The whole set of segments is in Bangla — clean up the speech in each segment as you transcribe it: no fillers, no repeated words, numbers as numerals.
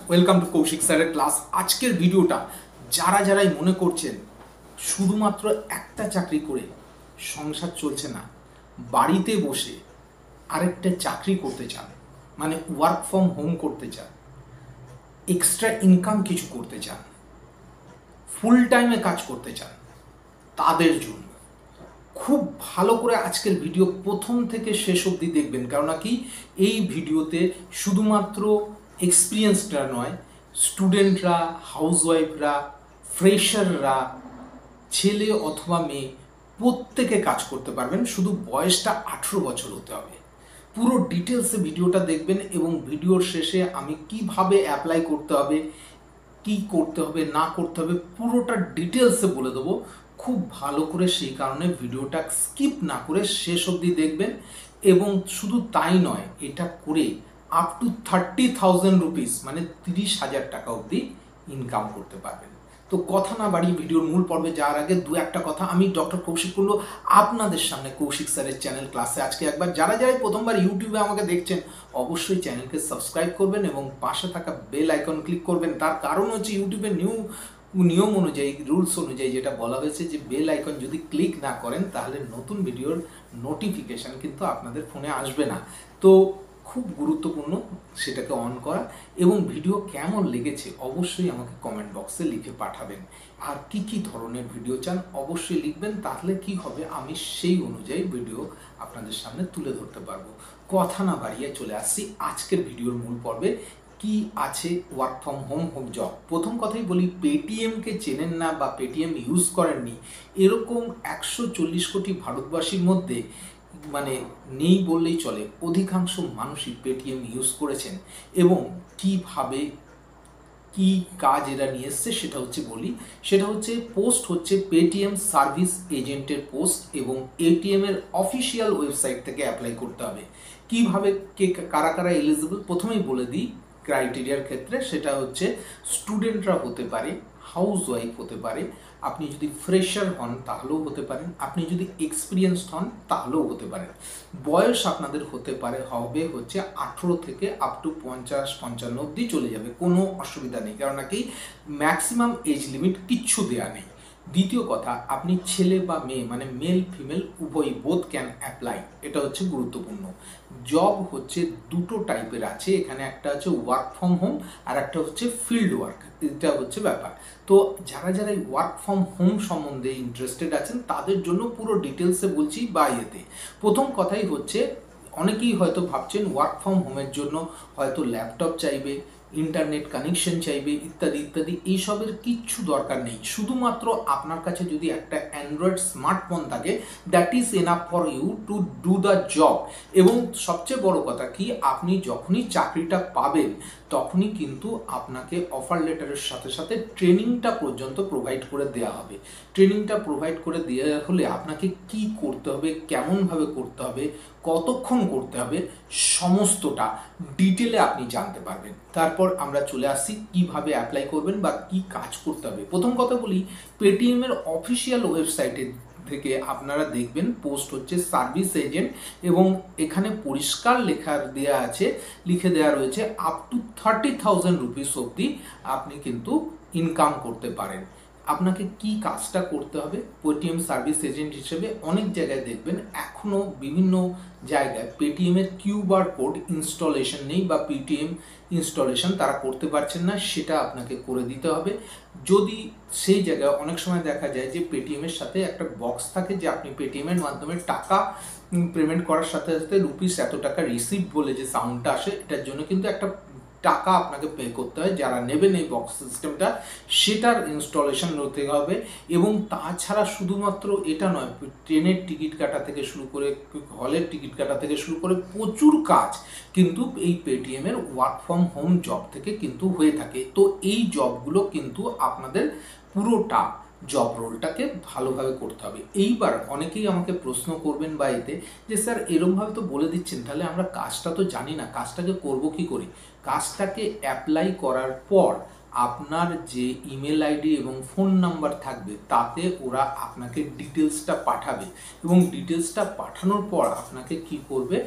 ওয়েলকাম টু কৌশিক স্যারের ক্লাস। আজকের ভিডিওটা যারাই মনে করছেন শুধুমাত্র একটা চাকরি করে সংসার চলছে না, বাড়িতে বসে আরেকটা চাকরি করতে চান, মানে ওয়ার্ক ফ্রম হোম করতে চান, এক্সট্রা ইনকাম কিছু করতে চান, ফুল টাইমে কাজ করতে চান, তাদের জন্য খুব ভালো করে আজকের ভিডিও প্রথম থেকে শেষ অবধি দেখবেন। কারণ কি, এই ভিডিওতে শুধুমাত্র এক্সপিরিয়েন্সডরা নয়, স্টুডেন্টরা, হাউসওয়াইফরা, ফ্রেশাররা, ছেলে অথবা মেয়ে প্রত্যেকে কাজ করতে পারবেন। শুধু বয়সটা 18 বছর হতে হবে। পুরো ডিটেলসে ভিডিওটা দেখবেন এবং ভিডিওর শেষে আমি কিভাবে অ্যাপ্লাই করতে হবে, কি করতে হবে না করতে হবে, পুরোটা ডিটেলসে বলে দেবো খুব ভালো করে। সেই কারণে ভিডিওটা স্কিপ না করে শেষ অবধি দেখবেন। এবং শুধু তাই নয়, এটা করে আপ টু 30,000 রুপিস মানে 30,000 টাকা অবধি ইনকাম করতে পারবেন। তো কথা না বাড়িয়ে ভিডিওর মূল পর্বে যাওয়ার আগে দু একটা কথা। আমি ডক্টর কৌশিক কুণ্ডু আপনাদের সামনে কৌশিক স্যারের চ্যানেল ক্লাসে আজকে একবার যারাই প্রথমবার ইউটিউবে আমাকে দেখছেন অবশ্যই চ্যানেলকে সাবস্ক্রাইব করবেন এবং পাশে থাকা বেল আইকন ক্লিক করবেন। তার কারণ হচ্ছে ইউটিউবের নিয়ম অনুযায়ী, রুলস অনুযায়ী যেটা বলা হয়েছে যে বেল আইকন যদি ক্লিক না করেন তাহলে নতুন ভিডিওর নোটিফিকেশান কিন্তু আপনাদের ফোনে আসবে না। তো খুব গুরুত্বপূর্ণ সেটাকে অন করা। এবং ভিডিও কেমন লেগেছে অবশ্যই আমাকে কমেন্ট বক্সে লিখে পাঠাবেন। আর কি ধরনের ভিডিও চান অবশ্যই লিখবেন, তাহলে কি হবে আমি সেই অনুযায়ী ভিডিও আপনাদের সামনে তুলে ধরতে পারবো। কথা না বাড়িয়ে চলে আসছি আজকের ভিডিওর মূল পর্বে। কি আছে ওয়ার্ক ফ্রম হোম জব। প্রথম কথাই বলি, পেটিএমকে চেনেন না বা পেটিএম ইউজ করেননি এরকম 140 কোটি ভারতবাসীর মধ্যে মানে নেই বললেই চলে। অধিকাংশ মানুষই পেটিএম ইউজ করেছেন এবং কিভাবে কি কাজ এরা নিয়ে এসছে সেটা হচ্ছে বলি। সেটা হচ্ছে পোস্ট হচ্ছে পেটিএম সার্ভিস এজেন্টের পোস্ট এবং এটিএম এর অফিসিয়াল ওয়েবসাইট থেকে অ্যাপ্লাই করতে হবে। কিভাবে কারা এলিজিবল প্রথমেই বলে দিই। ক্রাইটেরিয়ার ক্ষেত্রে সেটা হচ্ছে স্টুডেন্টরা হতে পারে, হাউসওয়াইফ হতে পারে, আপনি যদি ফ্রেশার হন তাহলেও হতে পারেন, আপনি যদি এক্সপিরিয়েন্সড হন তাহলেও হতে পারেন। বয়স আপনাদের হবে হচ্ছে 18 থেকে আপ টু 50-55 অবধি চলে যাবে, কোনো অসুবিধা নেই। কারণ নাকি ম্যাক্সিমাম এজ লিমিট কিচ্ছু দেওয়া নেই। দ্বিতীয় কথা, আপনি ছেলে বা মেয়ে মানে মেল ফিমেল উভয়ই বোথ ক্যান অ্যাপ্লাই, এটা হচ্ছে গুরুত্বপূর্ণ। জব হচ্ছে দুটো টাইপের আছে এখানে, একটা হচ্ছে ওয়ার্ক ফ্রম হোম আর একটা হচ্ছে ফিল্ড ওয়ার্ক। এটা হচ্ছে ব্যাপার। তো যারা ওয়ার্ক ফ্রম হোম সম্বন্ধে ইন্টারেস্টেড আছেন তাদের জন্য পুরো ডিটেলসে বলছি বা ইয়েতে। প্রথম কথাই হচ্ছে, অনেকেই হয়তো ভাবছেন ওয়ার্ক ফ্রম হোমের জন্য হয়তো ল্যাপটপ চাইবে, ইন্টারনেট কানেকশন চাইবে, ইত্যাদি। এইসবের কিচ্ছু দরকার নেই। শুধুমাত্র আপনার কাছে যদি একটা অ্যান্ড্রয়েড স্মার্টফোন থাকে, that is enough for you to do the job. এবং সবচেয়ে বড় কথা কি, আপনি যখনই চাকরিটা পাবেন তখনই কিন্তু আপনাকে অফার লেটারের সাথে সাথে ট্রেনিংটা পর্যন্ত প্রোভাইড করে দেওয়া হবে। ট্রেনিংটা প্রোভাইড করে দেওয়া হলে আপনাকে কি করতে হবে, কেমনভাবে করতে হবে, কতক্ষণ করতে হবে, সমস্তটা ডিটেলে আপনি জানতে পারবেন। তারপর আমরা চলে আসছি কিভাবে অ্যাপ্লাই করবেন বা কি কাজ করতে হবে। প্রথম কথা বলি, পেটিএম এর অফিসিয়াল ওয়েবসাইটে থেকে আপনারা দেখবেন পোস্ট হচ্ছে সার্ভিস এজেন্ট এবং এখানে পরিষ্কার লিখে দেওয়া রয়েছে আপ টু 30,000 রুপিস অবধি আপনি কিন্তু ইনকাম করতে পারেন। আপনাকে কি কাজটা করতে হবে পেটিএম সার্ভিস এজেন্ট হিসেবে? অনেক জায়গায় দেখবেন এখনও বিভিন্ন জায়গায় পেটিএমের কিউআর কোড ইনস্টলেশন নেই বা পেটিএম ইনস্টলেশন তারা করতে পারছেন না, সেটা আপনাকে করে দিতে হবে। যদি সেই জায়গায় অনেক সময় দেখা যায় যে পেটিএমের সাথে একটা বক্স থাকে যে আপনি পেটিএমের মাধ্যমে টাকা পেমেন্ট করার সাথে সাথে রুপিস এত টাকা রিসিভ বলে যে সাউন্ডটা আসে, এটার জন্য কিন্তু একটা টাকা আপনাকে পে করতে হয়। যারা নেবেন এই বক্স সিস্টেমটা সেটার ইনস্টলেশন হতে হবে। এবং তাছাড়া শুধুমাত্র এটা নয়, ট্রেনের টিকিট কাটা থেকে শুরু করে, হলের টিকিট কাটা থেকে শুরু করে প্রচুর কাজ কিন্তু এই পেটিএমের ওয়ার্ক ফ্রম হোম জব থেকে কিন্তু হয়ে থাকে। তো এই জবগুলো কিন্তু আপনাদের পুরোটা জব রোলটাকে ভালোভাবে করতে হবে। এইবার অনেকেই আমাকে প্রশ্ন করবেন বা এতে যে স্যার এরকমভাবে তো বলে দিচ্ছেন, তাহলে আমরা কাজটা তো জানি না, কাজটাকে করব কি করে? কাজটাকে অ্যাপ্লাই করার পর আপনার যে ইমেল আইডি এবং ফোন নাম্বার থাকবে তাতে ওরা আপনাকে ডিটেলসটা পাঠাবে এবং ডিটেলসটা পাঠানোর পর আপনাকে কি করবে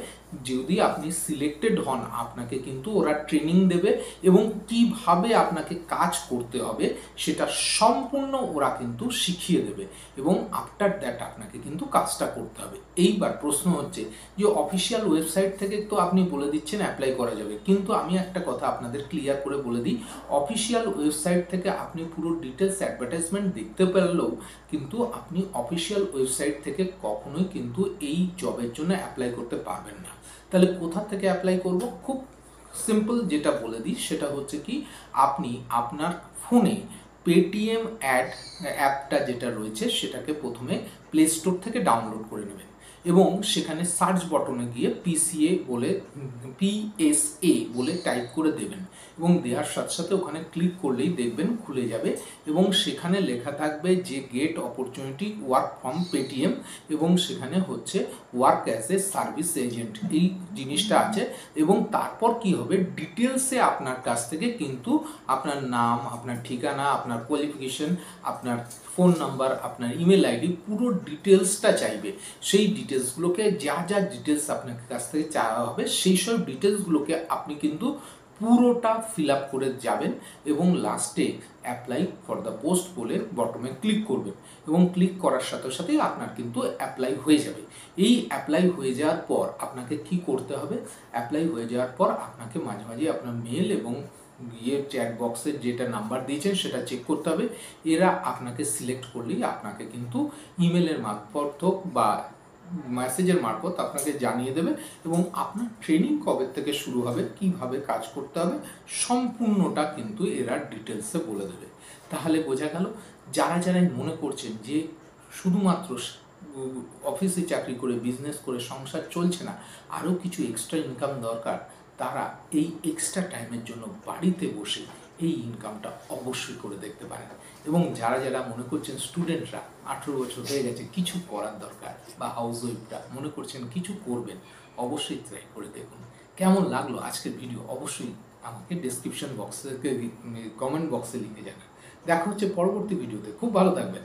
যদি আপনি সিলেক্টেড হন আপনাকে কিন্তু ওরা ট্রেনিং দেবে এবং কিভাবে আপনাকে কাজ করতে হবে সেটা সম্পূর্ণ ওরা কিন্তু শিখিয়ে দেবে এবং আফটার দ্যাট আপনাকে কিন্তু কাজটা করতে হবে। এইবার প্রশ্ন হচ্ছে যে অফিসিয়াল ওয়েবসাইট থেকে তো আপনি বলে দিচ্ছেন অ্যাপ্লাই করা যাবে, কিন্তু আমি একটা কথা আপনাদের ক্লিয়ার করে বলে দিই, অফিসিয়াল ওয়েবসাইট থেকে আপনি পুরো ডিটেলস অ্যাডভার্টাইজমেন্ট দেখতে পারলেও কিন্তু আপনি অফিসিয়াল ওয়েবসাইট থেকে কখনোই কিন্তু এই জবের জন্য অ্যাপ্লাই করতে পারবেন না। তাহলে কোথা থেকে অ্যাপ্লাই করব? খুব সিম্পল যেটা বলে দিই সেটা হচ্ছে কি, আপনি আপনার ফোনে পেটিএম অ্যাপটা যেটা রয়েছে সেটাকে প্রথমে প্লে স্টোর থেকে ডাউনলোড করে নেবেন এবং সেখানে সার্চ বটনে গিয়ে পিএসএ বলে টাইপ করে দেবেন এবং দেওয়ার সাথে সাথে ওখানে ক্লিক করলেই দেখবেন খুলে যাবে এবং সেখানে লেখা থাকবে যে get opportunity work from Paytm এবং সেখানে হচ্ছে work as a service agent এই জিনিসটা আছে এবং তারপর কি হবে, ডিটেলসে আপনার কাছ থেকে কিন্তু আপনার নাম, আপনার ঠিকানা, আপনার কোয়ালিফিকেশন, আপনার ফোন নাম্বার, আপনার ইমেল আইডি, পুরো ডিটেলসটা চাইবে। সেই ডিটেলসগুলোকে যা ডিটেলস আপনার কাছ থেকে চাওয়া হবে সেই সব ডিটেলসগুলোকে আপনি কিন্তু পুরোটা ফিল আপ করে যাবেন এবং লাস্টে অ্যাপ্লাই ফর দ্য পোস্ট বলে বটমে ক্লিক করবেন এবং ক্লিক করার সাথে সাথেই আপনার কিন্তু অ্যাপ্লাই হয়ে যাবে। এই অ্যাপ্লাই হয়ে যাওয়ার পর আপনাকে কি করতে হবে, অ্যাপ্লাই হয়ে যাওয়ার পর আপনাকে মাঝে মাঝে আপনার মেল এবং চ্যাট বক্সের যেটা নাম্বার দিয়েছেন সেটা চেক করতে হবে। এরা আপনাকে সিলেক্ট করলেই আপনাকে কিন্তু ইমেলের মারফত হোক বা মেসেজের মারফত আপনাকে জানিয়ে দেবে এবং আপনার ট্রেনিং কবে থেকে শুরু হবে, কিভাবে কাজ করতে হবে সম্পূর্ণটা কিন্তু এরা ডিটেলসে বলে দেবে। তাহলে বোঝা গেল, যারাই মনে করছেন যে শুধুমাত্র অফিসে চাকরি করে বিজনেস করে সংসার চলছে না, আরও কিছু এক্সট্রা ইনকাম দরকার, তারা এই এক্সট্রা টাইমের জন্য বাড়িতে বসে এই ইনকামটা অবশ্যই করে দেখতে পারেন। এবং যারা মনে করছেন স্টুডেন্টরা 18 বছর হয়ে গেছে কিছু করার দরকার, বা হাউস ওয়াইফরা মনে করছেন কিছু করবেন, অবশ্যই ট্রাই করে দেখুন। কেমন লাগলো আজকের ভিডিও অবশ্যই আমাকে ডেসক্রিপশন বক্সে কমেন্ট বক্সে লিখে জানান। দেখা হচ্ছে পরবর্তী ভিডিওতে। খুব ভালো থাকবেন।